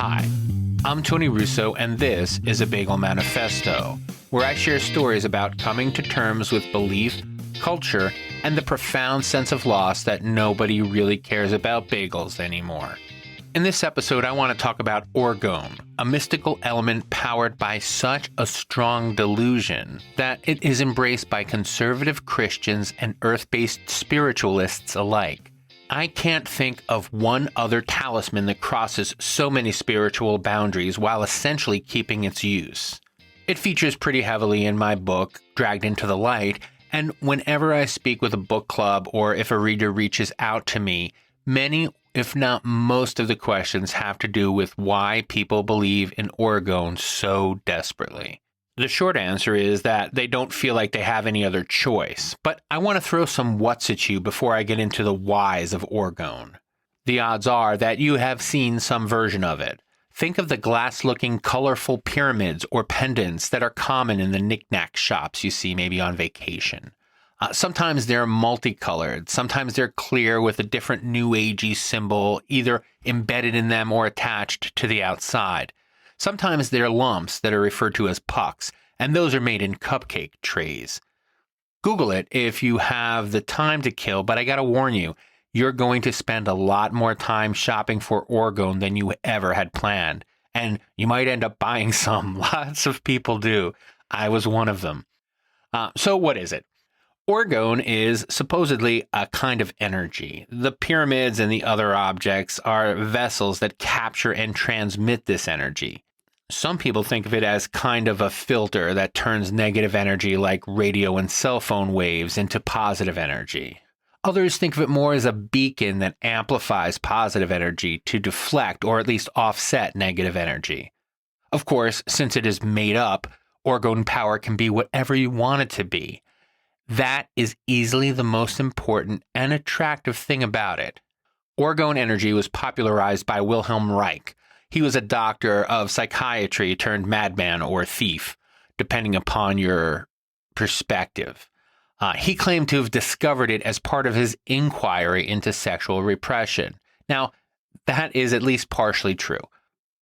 Hi, I'm Tony Russo, and this is a Bagel Manifesto, where I share stories about coming to terms with belief, culture, and the profound sense of loss that nobody really cares about bagels anymore. In this episode, I want to talk about Orgone, a mystical element powered by such a strong delusion that it is embraced by conservative Christians and earth-based spiritualists alike. I can't think of one other talisman that crosses so many spiritual boundaries while essentially keeping its use. It features pretty heavily in my book, Dragged into the Light, and whenever I speak with a book club or if a reader reaches out to me, many, if not most of the questions have to do with why people believe in Orgone so desperately. The short answer is that they don't feel like they have any other choice, but I want to throw some whats at you before I get into the whys of Orgone. The odds are that you have seen some version of it. Think of the glass-looking colorful pyramids or pendants that are common in the knick-knack shops you see maybe on vacation. Sometimes they're multicolored, sometimes they're clear with a different New Agey symbol either embedded in them or attached to the outside. Sometimes they're lumps that are referred to as pucks, and those are made in cupcake trays. Google it if you have the time to kill, but I gotta warn you, you're going to spend a lot more time shopping for Orgone than you ever had planned, and you might end up buying some. Lots of people do. I was one of them. So what is it? Orgone is supposedly a kind of energy. The pyramids and the other objects are vessels that capture and transmit this energy. Some people think of it as kind of a filter that turns negative energy like radio and cell phone waves into positive energy. Others think of it more as a beacon that amplifies positive energy to deflect or at least offset negative energy. Of course, since it is made up, Orgone power can be whatever you want it to be. That is easily the most important and attractive thing about it. Orgone energy was popularized by Wilhelm Reich. He was a doctor of psychiatry turned madman or thief, depending upon your perspective. He claimed to have discovered it as part of his inquiry into sexual repression. Now, that is at least partially true.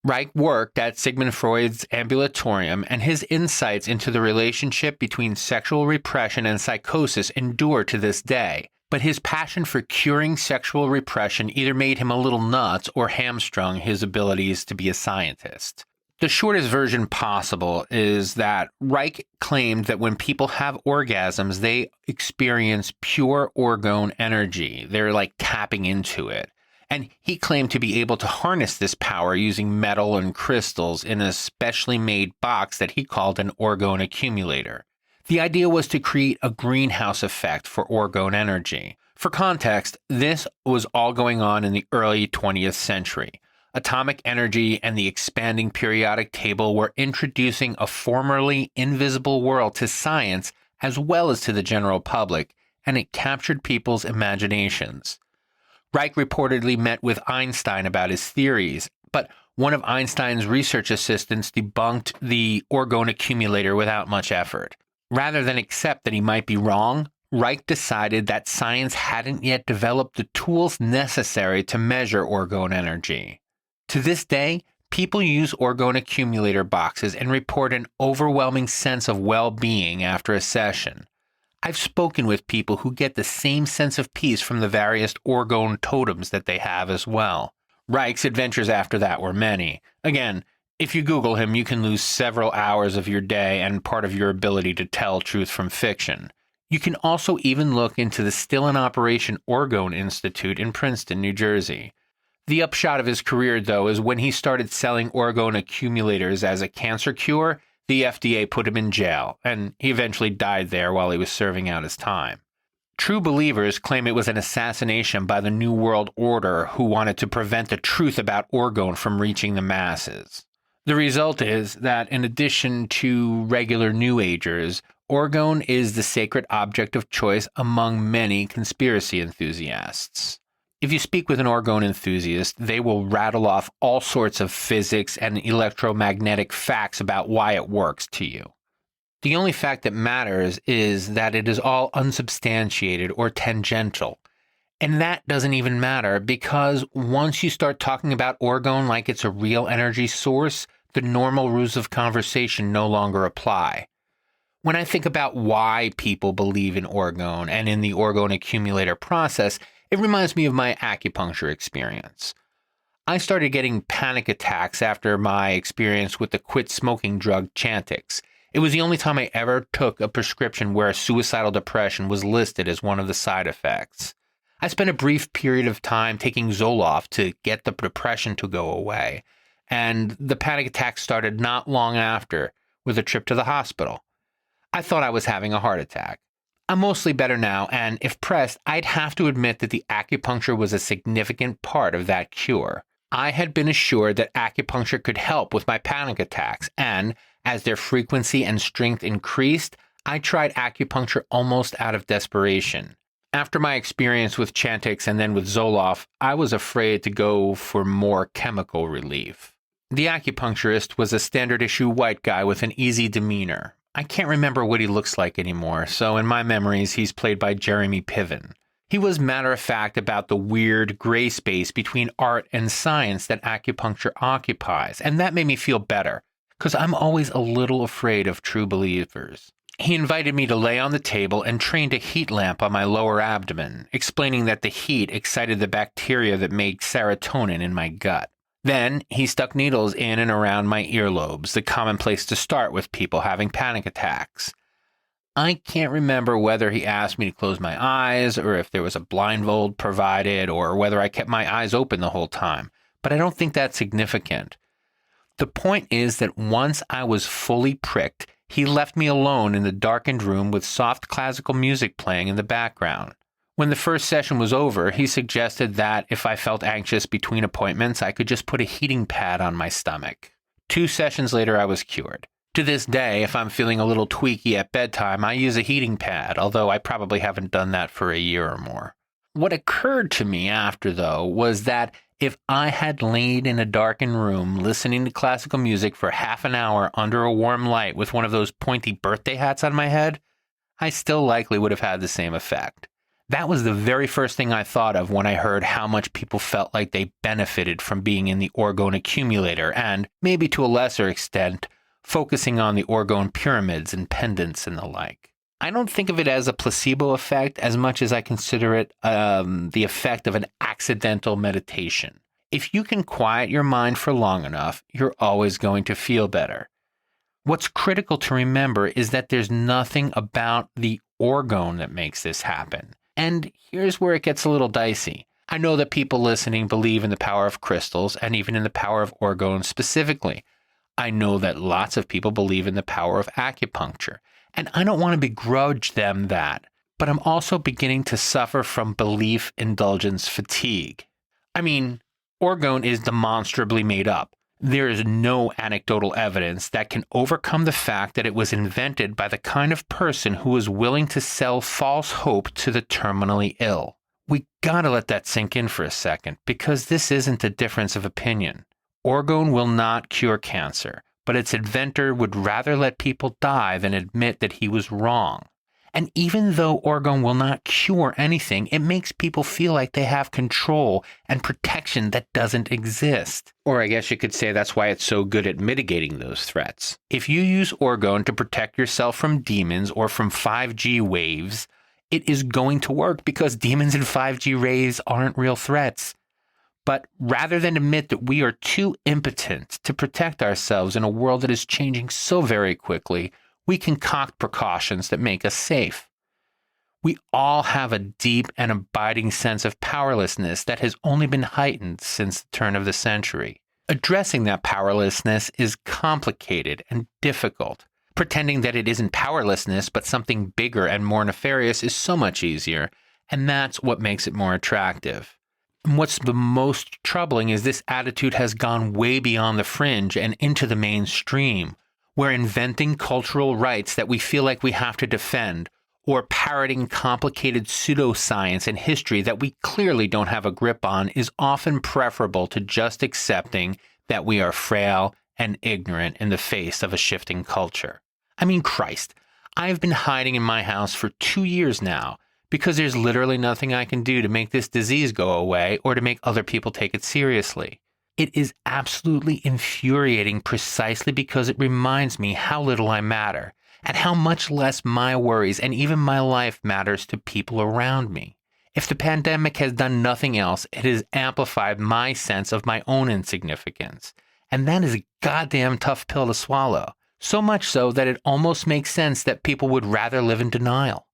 Reich worked at Sigmund Freud's ambulatorium, and his insights into the relationship between sexual repression and psychosis endure to this day. But his passion for curing sexual repression either made him a little nuts or hamstrung his abilities to be a scientist. The shortest version possible is that Reich claimed that when people have orgasms, they experience pure Orgone energy. They're like tapping into it. And he claimed to be able to harness this power using metal and crystals in a specially made box that he called an Orgone accumulator. The idea was to create a greenhouse effect for Orgone energy. For context, this was all going on in the early 20th century. Atomic energy and the expanding periodic table were introducing a formerly invisible world to science as well as to the general public, and it captured people's imaginations. Reich reportedly met with Einstein about his theories, but one of Einstein's research assistants debunked the Orgone accumulator without much effort. Rather than accept that he might be wrong, Reich decided that science hadn't yet developed the tools necessary to measure Orgone energy. To this day, people use Orgone accumulator boxes and report an overwhelming sense of well-being after a session. I've spoken with people who get the same sense of peace from the various Orgone totems that they have as well. Reich's adventures after that were many. Again, if you Google him, you can lose several hours of your day and part of your ability to tell truth from fiction. You can also even look into the still in operation Orgone Institute in Princeton, New Jersey. The upshot of his career, though, is when he started selling Orgone accumulators as a cancer cure, the FDA put him in jail, and he eventually died there while he was serving out his time. True believers claim it was an assassination by the New World Order who wanted to prevent the truth about Orgone from reaching the masses. The result is that in addition to regular New Agers, Orgone is the sacred object of choice among many conspiracy enthusiasts. If you speak with an Orgone enthusiast, they will rattle off all sorts of physics and electromagnetic facts about why it works to you. The only fact that matters is that it is all unsubstantiated or tangential. And that doesn't even matter because once you start talking about orgone like it's a real energy source, the normal rules of conversation no longer apply. When I think about why people believe in orgone and in the orgone accumulator process, it reminds me of my acupuncture experience. I started getting panic attacks after my experience with the quit smoking drug Chantix. It was the only time I ever took a prescription where suicidal depression was listed as one of the side effects. I spent a brief period of time taking Zoloft to get the depression to go away, and the panic attacks started not long after with a trip to the hospital. I thought I was having a heart attack. I'm mostly better now, and if pressed, I'd have to admit that the acupuncture was a significant part of that cure. I had been assured that acupuncture could help with my panic attacks, and as their frequency and strength increased, I tried acupuncture almost out of desperation. After my experience with Chantix and then with Zoloft, I was afraid to go for more chemical relief. The acupuncturist was a standard-issue white guy with an easy demeanor. I can't remember what he looks like anymore, so in my memories, he's played by Jeremy Piven. He was matter-of-fact about the weird gray space between art and science that acupuncture occupies, and that made me feel better, because I'm always a little afraid of true believers. He invited me to lay on the table and trained a heat lamp on my lower abdomen, explaining that the heat excited the bacteria that make serotonin in my gut. Then he stuck needles in and around my earlobes, the common place to start with people having panic attacks. I can't remember whether he asked me to close my eyes or if there was a blindfold provided or whether I kept my eyes open the whole time, but I don't think that's significant. The point is that once I was fully pricked, he left me alone in the darkened room with soft classical music playing in the background. When the first session was over, he suggested that if I felt anxious between appointments, I could just put a heating pad on my stomach. 2 sessions later, I was cured. To this day, if I'm feeling a little tweaky at bedtime, I use a heating pad, although I probably haven't done that for a year or more. What occurred to me after, though, was that if I had laid in a darkened room listening to classical music for half an hour under a warm light with one of those pointy birthday hats on my head, I still likely would have had the same effect. That was the very first thing I thought of when I heard how much people felt like they benefited from being in the orgone accumulator and, maybe to a lesser extent, focusing on the orgone pyramids and pendants and the like. I don't think of it as a placebo effect as much as I consider it the effect of an accidental meditation. If you can quiet your mind for long enough, you're always going to feel better. What's critical to remember is that there's nothing about the orgone that makes this happen. And here's where it gets a little dicey. I know that people listening believe in the power of crystals and even in the power of orgone specifically. I know that lots of people believe in the power of acupuncture. And I don't want to begrudge them that, but I'm also beginning to suffer from belief indulgence fatigue. I mean, orgone is demonstrably made up. There is no anecdotal evidence that can overcome the fact that it was invented by the kind of person who is willing to sell false hope to the terminally ill. We gotta let that sink in for a second, because this isn't a difference of opinion. Orgone will not cure cancer, but its inventor would rather let people die than admit that he was wrong. And even though orgone will not cure anything, it makes people feel like they have control and protection that doesn't exist. Or I guess you could say that's why it's so good at mitigating those threats. If you use orgone to protect yourself from demons or from 5G waves, it is going to work because demons and 5G rays aren't real threats. But rather than admit that we are too impotent to protect ourselves in a world that is changing so very quickly, we concoct precautions that make us safe. We all have a deep and abiding sense of powerlessness that has only been heightened since the turn of the century. Addressing that powerlessness is complicated and difficult. Pretending that it isn't powerlessness but something bigger and more nefarious is so much easier, and that's what makes it more attractive. And what's the most troubling is this attitude has gone way beyond the fringe and into the mainstream. We're inventing cultural rights that we feel like we have to defend, or parroting complicated pseudoscience and history that we clearly don't have a grip on is often preferable to just accepting that we are frail and ignorant in the face of a shifting culture. I mean, Christ, I've been hiding in my house for 2 years now, because there's literally nothing I can do to make this disease go away or to make other people take it seriously. It is absolutely infuriating precisely because it reminds me how little I matter and how much less my worries and even my life matters to people around me. If the pandemic has done nothing else, it has amplified my sense of my own insignificance. And that is a goddamn tough pill to swallow. So much so that it almost makes sense that people would rather live in denial.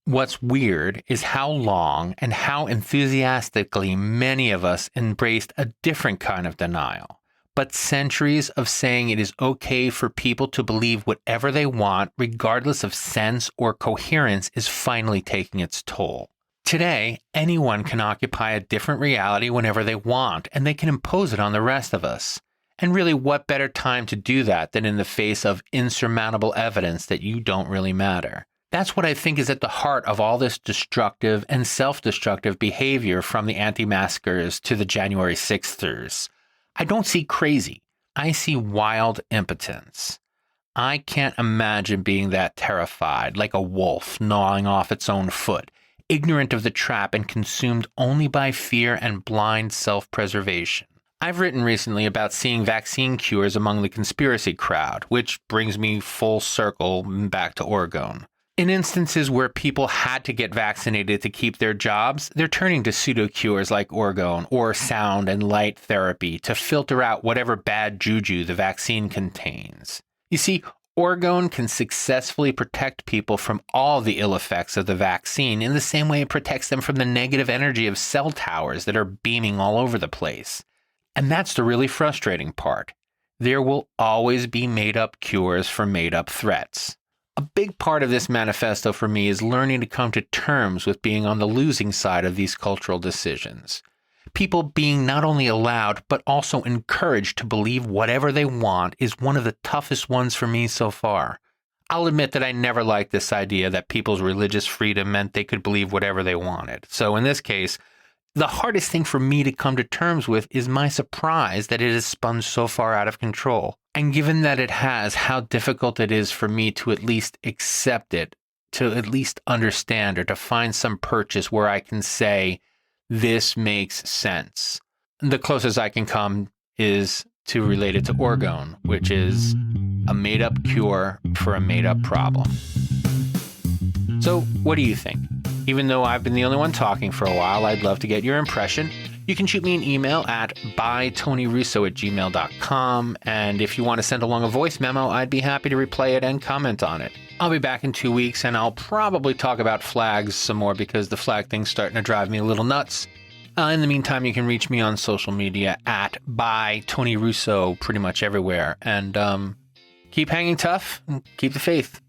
What's weird is how long and how enthusiastically many of us embraced a different kind of denial. But centuries of saying it is okay for people to believe whatever they want, regardless of sense or coherence, is finally taking its toll. Today, anyone can occupy a different reality whenever they want, and they can impose it on the rest of us. And really, what better time to do that than in the face of insurmountable evidence that you don't really matter? That's what I think is at the heart of all this destructive and self-destructive behavior from the anti-maskers to the January 6thers. I don't see crazy. I see wild impotence. I can't imagine being that terrified, like a wolf gnawing off its own foot, ignorant of the trap and consumed only by fear and blind self-preservation. I've written recently about seeing vaccine cures among the conspiracy crowd, which brings me full circle back to Orgone. In instances where people had to get vaccinated to keep their jobs, they're turning to pseudo-cures like Orgone or sound and light therapy to filter out whatever bad juju the vaccine contains. You see, Orgone can successfully protect people from all the ill effects of the vaccine in the same way it protects them from the negative energy of cell towers that are beaming all over the place. And that's the really frustrating part. There will always be made-up cures for made-up threats. A big part of this manifesto for me is learning to come to terms with being on the losing side of these cultural decisions. People being not only allowed, but also encouraged to believe whatever they want is one of the toughest ones for me so far. I'll admit that I never liked this idea that people's religious freedom meant they could believe whatever they wanted. So in this case, the hardest thing for me to come to terms with is my surprise that it has spun so far out of control. And given that it has, how difficult it is for me to at least accept it, to at least understand, or to find some purchase where I can say, this makes sense. The closest I can come is to relate it to Orgone, which is a made-up cure for a made-up problem. So, what do you think? Even though I've been the only one talking for a while, I'd love to get your impression. You can shoot me an email at bytonyrusso@gmail.com, and if you want to send along a voice memo, I'd be happy to replay it and comment on it. I'll be back in 2 weeks, and I'll probably talk about flags some more because the flag thing's starting to drive me a little nuts. In the meantime, you can reach me on social media at bytonyrusso pretty much everywhere, and keep hanging tough and keep the faith.